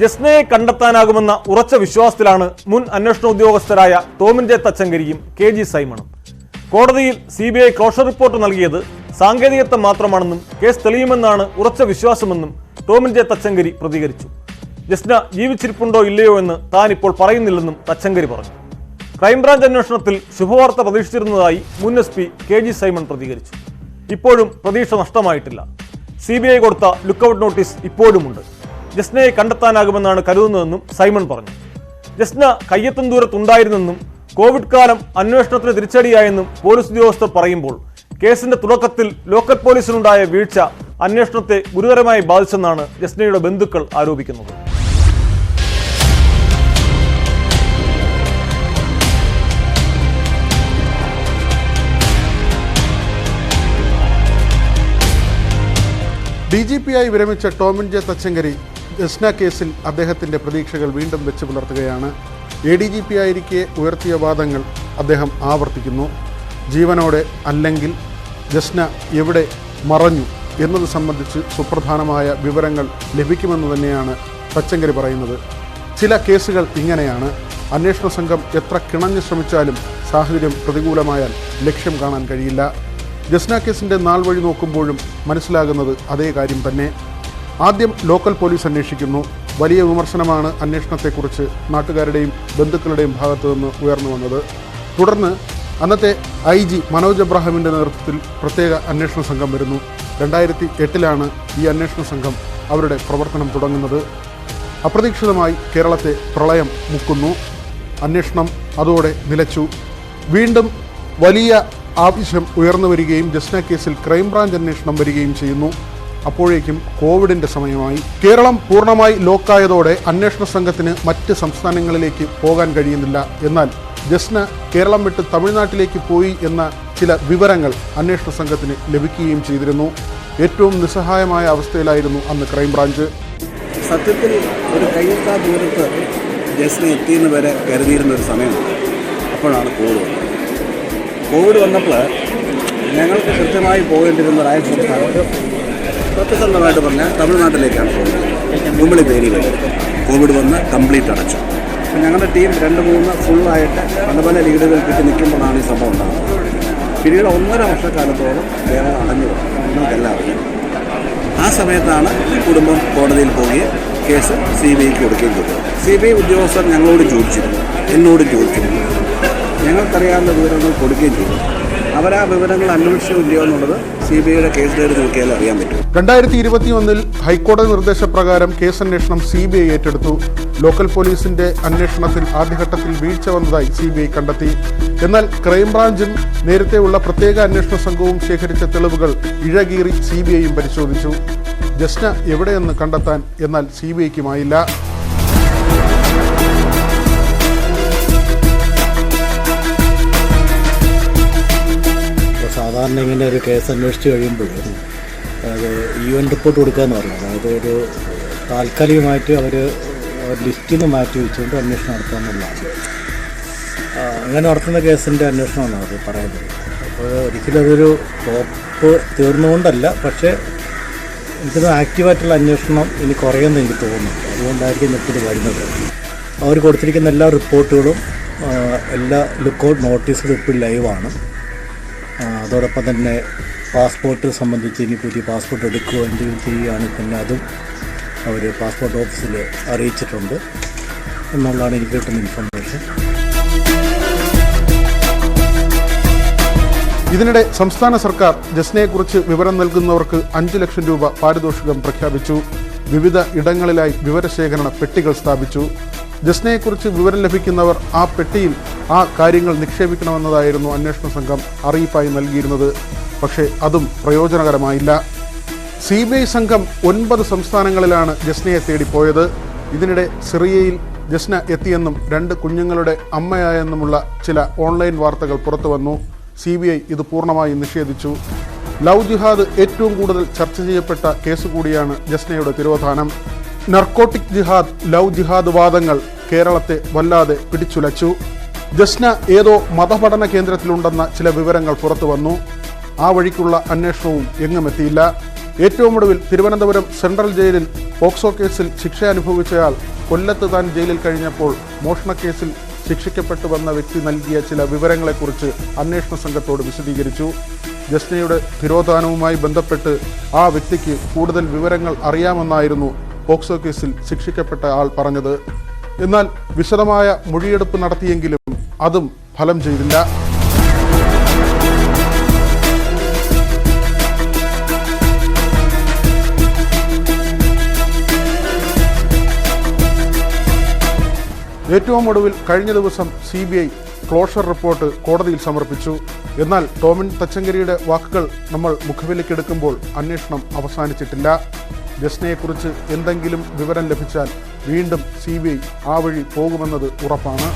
ജസ്നയെ കണ്ടെത്താനാകുമെന്ന ഉറച്ച വിശ്വാസത്തിലാണ് മുൻ അന്വേഷണ ഉദ്യോഗസ്ഥരായ ടോമിൻ ജെ തച്ചങ്കരിയും കെ ജി സൈമണും. കോടതിയിൽ CBI ക്ലോഷർ റിപ്പോർട്ട് നൽകിയത് സാങ്കേതികത്വം മാത്രമാണെന്നും കേസ് തെളിയുമെന്നാണ് ഉറച്ച വിശ്വാസമെന്നും ടോമിൻ ജെ തച്ചങ്കരി പ്രതികരിച്ചു. ജസ്ന ജീവിച്ചിരിപ്പുണ്ടോ ഇല്ലയോ എന്ന് താൻ ഇപ്പോൾ പറയുന്നില്ലെന്നും തച്ചങ്കരി പറഞ്ഞു. ക്രൈംബ്രാഞ്ച് അന്വേഷണത്തിൽ ശുഭവാർത്ത പ്രതീക്ഷിച്ചിരുന്നതായി മുൻ SP കെ ജി സൈമൺ പ്രതികരിച്ചു. ഇപ്പോഴും പ്രതീക്ഷ നഷ്ടമായിട്ടില്ല. CBI കൊടുത്ത ലുക്കൌട്ട് നോട്ടീസ് ഇപ്പോഴുമുണ്ട്. ജസ്നയെ കണ്ടെത്താനാകുമെന്നാണ് കരുതുന്നതെന്നും സൈമൺ പറഞ്ഞു. ജസ്ന കയ്യെത്തും ദൂരത്തുണ്ടായിരുന്നെന്നും കോവിഡ് കാലം അന്വേഷണത്തിന് തിരിച്ചടിയായെന്നും പോലീസ് ഉദ്യോഗസ്ഥർ പറയുമ്പോൾ കേസിന്റെ തുടക്കത്തിൽ ലോക്കൽ പോലീസിനുണ്ടായ വീഴ്ച അന്വേഷണത്തെ ഗുരുതരമായി ബാധിച്ചെന്നാണ് ജസ്നയുടെ ബന്ധുക്കൾ ആരോപിക്കുന്നത്. DGP-ആയി വിരമിച്ച ടോമിൻ ജെ തച്ചങ്കരി ജസ്ന കേസിൽ അദ്ദേഹത്തിൻ്റെ പ്രതീക്ഷകൾ വീണ്ടും വെച്ച് പുലർത്തുകയാണ്. ADGP-ആയിരിക്കെ ഉയർത്തിയ വാദങ്ങൾ അദ്ദേഹം ആവർത്തിക്കുന്നു. ജീവനോടെ അല്ലെങ്കിൽ ജസ്ന എവിടെ മറഞ്ഞു എന്നത് സംബന്ധിച്ച് സുപ്രധാനമായ വിവരങ്ങൾ ലഭിക്കുമെന്ന് തന്നെയാണ് തച്ചങ്കരി പറയുന്നത്. ചില കേസുകൾ ഇങ്ങനെയാണ്. അന്വേഷണ സംഘം എത്ര കിണഞ്ഞു ശ്രമിച്ചാലും സാഹചര്യം പ്രതികൂലമായാൽ ലക്ഷ്യം കാണാൻ കഴിയില്ല. ജസ്ന കേസിൻ്റെ നാൾ വഴി നോക്കുമ്പോഴും മനസ്സിലാകുന്നത് അതേ കാര്യം തന്നെ. ആദ്യം ലോക്കൽ പോലീസ് അന്വേഷിക്കുന്നു. വലിയ വിമർശനമാണ് അന്വേഷണത്തെക്കുറിച്ച് നാട്ടുകാരുടെയും ബന്ധുക്കളുടെയും ഭാഗത്തു നിന്ന് ഉയർന്നു വന്നത്. തുടർന്ന് അന്നത്തെ IG മനോജ് എബ്രാഹിമിൻ്റെ നേതൃത്വത്തിൽ പ്രത്യേക അന്വേഷണ സംഘം വരുന്നു. 2008-ലാണ് ഈ അന്വേഷണ സംഘം അവരുടെ പ്രവർത്തനം തുടങ്ങുന്നത്. അപ്രതീക്ഷിതമായി കേരളത്തെ പ്രളയം മുക്കുന്നു. അന്വേഷണം അതോടെ നിലച്ചു. വീണ്ടും വലിയ ആവശ്യം ഉയർന്നു വരികയും ജസ്ന കേസിൽ ക്രൈംബ്രാഞ്ച് അന്വേഷണം വരികയും ചെയ്യുന്നു. അപ്പോഴേക്കും കോവിഡിൻ്റെ സമയമായി. കേരളം പൂർണ്ണമായി ലോക്കായതോടെ അന്വേഷണ സംഘത്തിന് മറ്റ് സംസ്ഥാനങ്ങളിലേക്ക് പോകാൻ കഴിയുന്നില്ല. എന്നാൽ ജസ്ന കേരളം വിട്ട് തമിഴ്നാട്ടിലേക്ക് പോയി എന്ന ചില വിവരങ്ങൾ അന്വേഷണ സംഘത്തിന് ലഭിക്കുകയും ചെയ്തിരുന്നു. ഏറ്റവും നിസ്സഹായമായ അവസ്ഥയിലായിരുന്നു അന്ന് ക്രൈംബ്രാഞ്ച്. സത്യത്തിൽ ഒരു കയ്യെത്താ ദൂരത്ത് ജസ്ന എത്തിയെന്ന് വരെ കരുതിയിരുന്നൊരു സമയമാണ്. അപ്പോഴാണ് കോവിഡ് വന്നപ്പോൾ ഞങ്ങൾക്ക് കൃത്യമായി പോകേണ്ടിരുന്ന രാജ്യസംസ്ഥാനത്ത് സത്യസന്ധമായിട്ട് പറഞ്ഞാൽ തമിഴ്നാട്ടിലേക്കാണ് പോകുന്നത്. കുമ്പളി പേരി വഴി കോവിഡ് വന്ന് കംപ്ലീറ്റ് അടച്ചു. അപ്പോൾ ഞങ്ങളുടെ ടീം 2-3 ഫുള്ളായിട്ട് പല ലീഡുകൾ കിട്ടി നിൽക്കുമ്പോഴാണ് ഈ സംഭവം ഉണ്ടാകുന്നത്. പിന്നീട് 1.5 വർഷക്കാലത്തോളം കേരളം അടഞ്ഞു നിങ്ങൾക്കെല്ലാവരും. ആ സമയത്താണ് കുടുംബം കോടതിയിൽ പോവുകയും കേസ് CBIക്ക് കൊടുക്കുകയും ചെയ്തത്. CBI ഉദ്യോഗസ്ഥർ ഞങ്ങളോട് ചോദിച്ചിരുന്നു, എന്നോടും ചോദിച്ചിരുന്നു. ഞങ്ങൾക്കറിയാവുന്ന വിവരങ്ങൾ കൊടുക്കുകയും ചെയ്തു. അവരാ വിവരങ്ങൾ അന്വേഷിച്ചില്ലയോ എന്നുള്ളത് CBIയുടെ കേസ് ഡയറി നോക്കിയാൽ അറിയാൻ പറ്റും. 2021 ഹൈക്കോടതി നിർദ്ദേശപ്രകാരം കേസന്വേഷണം CBI ഏറ്റെടുത്തു. ലോക്കൽ പോലീസിന്റെ അന്വേഷണത്തിൽ ആദ്യഘട്ടത്തിൽ വീഴ്ച വന്നതായി CBI കണ്ടെത്തി. എന്നാൽ ക്രൈംബ്രാഞ്ചും നേരത്തെയുള്ള പ്രത്യേക അന്വേഷണ സംഘവും ശേഖരിച്ച തെളിവുകൾ ഇഴകീറി CBIയും പരിശോധിച്ചു. ജസ്ന എവിടെയെന്ന് കണ്ടെത്താൻ എന്നാൽ CBIക്കുമായില്ല. സാധാരണ ഇങ്ങനെ ഒരു കേസ് അന്വേഷിച്ച് കഴിയുമ്പോൾ അത് ഈവൻറ്റ് റിപ്പോർട്ട് കൊടുക്കാമെന്ന് പറഞ്ഞു. അതായത് ഒരു താൽക്കാലികമായിട്ട് അവർ ലിസ്റ്റിൽ നിന്ന് മാറ്റി വെച്ചുകൊണ്ട് അന്വേഷണം നടത്താമെന്നുള്ളതാണ്. അങ്ങനെ നടത്തുന്ന കേസിൻ്റെ അന്വേഷണമാണ് അത് പറയുന്നത്. അപ്പോൾ ഒരിക്കലും അതൊരു ടോപ്പ് തീർന്നുകൊണ്ടല്ല, പക്ഷേ എനിക്കത് ആക്റ്റീവായിട്ടുള്ള അന്വേഷണം ഇനി കുറയുമെന്ന് എനിക്ക് തോന്നുന്നു. അതുകൊണ്ടായിരിക്കും ഇപ്പോൾ വരുന്നത്. അവർ കൊടുത്തിരിക്കുന്ന എല്ലാ റിപ്പോർട്ടുകളും എല്ലാ ലുക്കൗട്ട് നോട്ടീസുകളും ഇപ്പോൾ ലൈവാണ്. അതോടൊപ്പം തന്നെ പാസ്പോർട്ട് സംബന്ധിച്ച് ഇനി പുതിയ പാസ്പോർട്ട് എടുക്കുകയോ എന്തെങ്കിലും ചെയ്യുകയാണെങ്കിൽ തന്നെ അതും അവർ പാസ്പോർട്ട് ഓഫീസിൽ അറിയിച്ചിട്ടുണ്ട് എന്നുള്ളതാണ് എനിക്ക് കിട്ടുന്ന ഇൻഫർമേഷൻ. ഇതിനിടെ സംസ്ഥാന സർക്കാർ ജസ്നയെക്കുറിച്ച് വിവരം നൽകുന്നവർക്ക് 5 ലക്ഷം രൂപ പാരിതോഷികം പ്രഖ്യാപിച്ചു. വിവിധ ഇടങ്ങളിലായി വിവരശേഖരണ പെട്ടികൾ സ്ഥാപിച്ചു. ജസ്നയെക്കുറിച്ച് വിവരം ലഭിക്കുന്നവർ ആ പെട്ടിയിൽ ആ കാര്യങ്ങൾ നിക്ഷേപിക്കണമെന്നതായിരുന്നു അന്വേഷണ സംഘം അറിയിപ്പായി നൽകിയിരുന്നത്. പക്ഷേ അതും പ്രയോജനകരമായില്ല. CBI സംഘം 9 സംസ്ഥാനങ്ങളിലാണ് ജസ്നയെ തേടിപ്പോയത്. ഇതിനിടെ സിറിയയിൽ ജസ്ന എത്തിയെന്നും 2 കുഞ്ഞുങ്ങളുടെ അമ്മയായെന്നുമുള്ള ചില ഓൺലൈൻ വാർത്തകൾ പുറത്തു വന്നു. CBI ഇത് പൂർണ്ണമായി നിഷേധിച്ചു. ലവ് ജിഹാദ് ഏറ്റവും കൂടുതൽ ചർച്ച ചെയ്യപ്പെട്ട കേസ് കൂടിയാണ് ജസ്നയുടെ തിരോധാനം. നർക്കോട്ടിക് ജിഹാദ്, ലവ് ജിഹാദ് വാദങ്ങൾ കേരളത്തെ വല്ലാതെ പിടിച്ചുലച്ചു. ജസ്ന ഏതോ മതപഠന കേന്ദ്രത്തിലുണ്ടെന്ന ചില വിവരങ്ങൾ പുറത്തു വന്നു. ആ വഴിക്കുള്ള അന്വേഷണവും എങ്ങുമെത്തിയില്ല. ഏറ്റവും ഒടുവിൽ തിരുവനന്തപുരം സെൻട്രൽ ജയിലിൽ പോക്സോ കേസിൽ ശിക്ഷ അനുഭവിച്ചയാൾ കൊല്ലത്ത് താൻ ജയിലിൽ കഴിഞ്ഞപ്പോൾ മോഷണക്കേസിൽ ശിക്ഷിക്കപ്പെട്ടുവന്ന വ്യക്തി നൽകിയ ചില വിവരങ്ങളെക്കുറിച്ച് അന്വേഷണ സംഘത്തോട് വിശദീകരിച്ചു. ജസ്നയുടെ തിരോധാനവുമായി ബന്ധപ്പെട്ട് ആ വ്യക്തിക്ക് കൂടുതൽ വിവരങ്ങൾ അറിയാമെന്നായിരുന്നു പോക്സോ കേസിൽ ശിക്ഷിക്കപ്പെട്ട ആൾ പറഞ്ഞത്. എന്നാൽ വിശദമായ മൊഴിയെടുപ്പ് നടത്തിയെങ്കിലും അതും ഫലം ചെയ്തില്ല. ഏറ്റവും ഒടുവിൽ കഴിഞ്ഞ ദിവസം CBI ക്ലോഷർ റിപ്പോർട്ട് കോടതിയിൽ സമർപ്പിച്ചു. എന്നാൽ ടോമിൻ തച്ചങ്കരിയുടെ വാക്കുകൾ നമ്മൾ മുഖവിലക്കെടുക്കുമ്പോൾ അന്വേഷണം അവസാനിച്ചിട്ടില്ല. ജസ്നയെക്കുറിച്ച് എന്തെങ്കിലും വിവരം ലഭിച്ചാൽ വീണ്ടും CBI ആ വഴി പോകുമെന്നത് ഉറപ്പാണ്.